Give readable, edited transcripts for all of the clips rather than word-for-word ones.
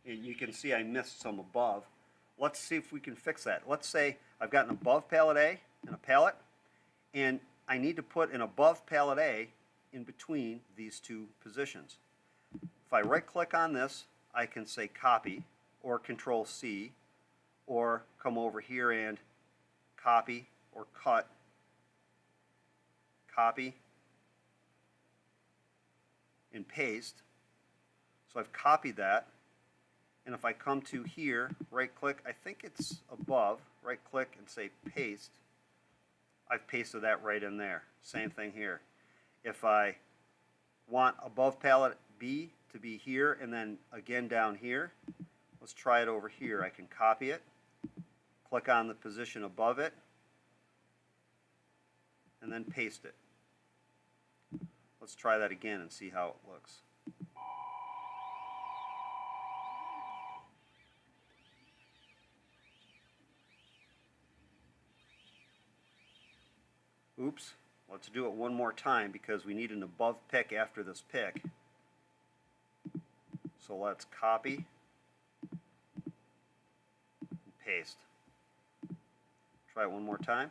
and you can see I missed some above. Let's see if we can fix that. Let's say I've got an above pallet A and a pallet, and I need to put an above pallet A in between these two positions. If I right click on this, I can say copy or Control+C, or come over here and copy or cut, copy and paste. So I've copied that, and if I come to here, right click, I think it's above, right click and say paste, I've pasted that right in there. Same thing here. If I want above pallet B to be here and then again down here, let's try it over here. I can copy it, click on the position above it, and then paste it. Let's try that again and see how it looks. Oops, let's do it one more time because we need an above pick after this pick. So let's copy and paste. Try it one more time.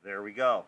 There we go.